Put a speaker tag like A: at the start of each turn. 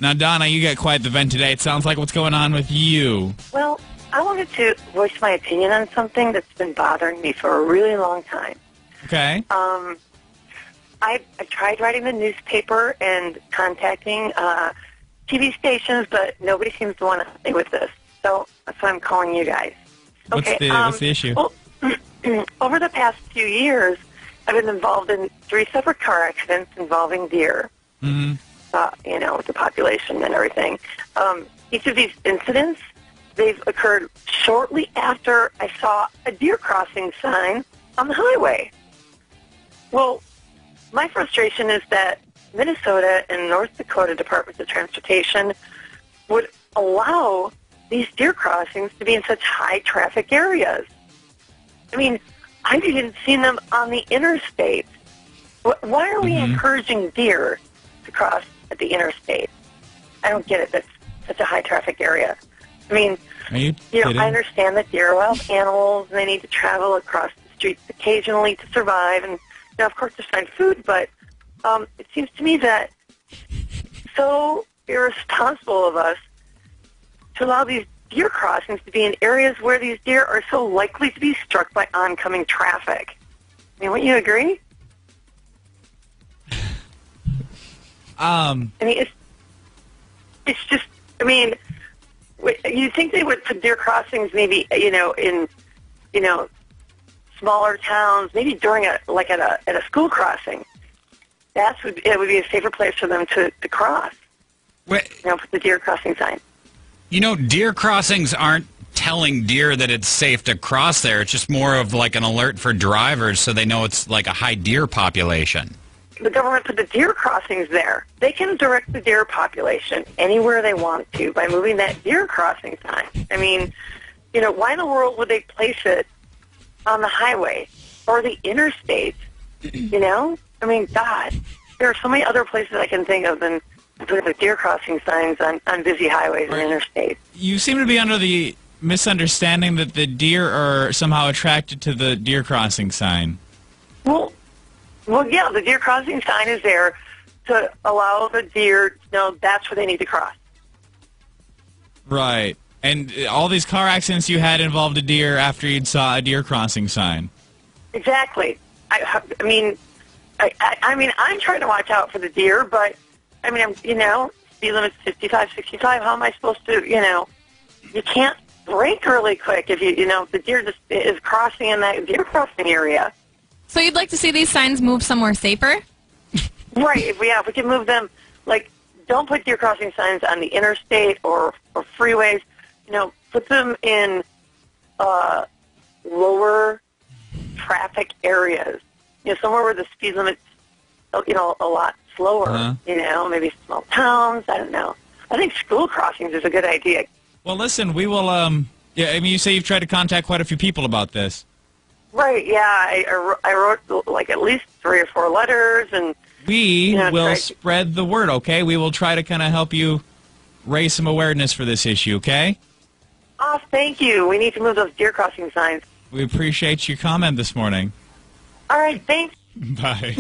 A: Now, Donna, you got quite the vent today. It sounds like what's going on with you.
B: Well, I wanted to voice my opinion on something that's been bothering me for a really long time.
A: Okay.
B: I tried writing the newspaper and contacting TV stations, but nobody seems to want to stay with this. So that's why I'm calling you guys.
A: What's the issue?
B: Well, over the past few years, I've been involved in 3 separate car accidents involving deer.
A: Mm-hmm.
B: With the population and everything. Each of these incidents, they've occurred shortly after I saw a deer crossing sign on the highway. Well, my frustration is that Minnesota and North Dakota Departments of Transportation would allow these deer crossings to be in such high traffic areas. I mean, I've even seen them on the interstate. Why are we encouraging deer to cross at the interstate? I don't get it. That's such a high traffic area. I mean, I understand that deer are wild animals and they need to travel across the streets occasionally to survive, and of course to find food. But it seems to me that so irresponsible of us to allow these deer crossings to be in areas where these deer are so likely to be struck by oncoming traffic. I mean, wouldn't you agree?
A: I
B: mean, it's just. I mean, you think they would put deer crossings maybe in smaller towns, maybe during at a school crossing. It would be a safer place for them to cross.
A: Wait.
B: Put the deer crossing sign.
C: Deer crossings aren't telling deer that it's safe to cross there. It's just more of like an alert for drivers so they know it's like a high deer population.
B: The government put the deer crossings there. They can direct the deer population anywhere they want to by moving that deer crossing sign. I mean, why in the world would they place it on the highway or the interstate? I mean, God, there are so many other places I can think of than putting the deer crossing signs on busy highways and interstates.
A: You seem to be under the misunderstanding that the deer are somehow attracted to the deer crossing sign.
B: Well, yeah, the deer crossing sign is there to allow the deer to know that's where they need to cross.
A: Right. And all these car accidents you had involved a deer after you'd saw a deer crossing sign.
B: Exactly. I mean, I'm trying to watch out for the deer, but, I mean, speed limit's 55, 65. How am I supposed to, you can't brake really quick if if the deer just is crossing in that deer crossing area.
D: So you'd like to see these signs move somewhere safer?
B: Right. If we can move them, don't put deer crossing signs on the interstate or freeways. Put them in lower traffic areas. Somewhere where the speed limit's, a lot slower. Maybe small towns. I don't know. I think school crossings is a good idea.
A: Well, listen, we will. You say you've tried to contact quite a few people about this.
B: Right, yeah. I wrote at least 3 or 4 letters, and
A: we will spread the word. Okay, we will try to kind of help you raise some awareness for this issue. Okay.
B: Oh, thank you. We need to move those deer crossing signs.
A: We appreciate your comment this morning.
B: All right, thanks.
A: Bye.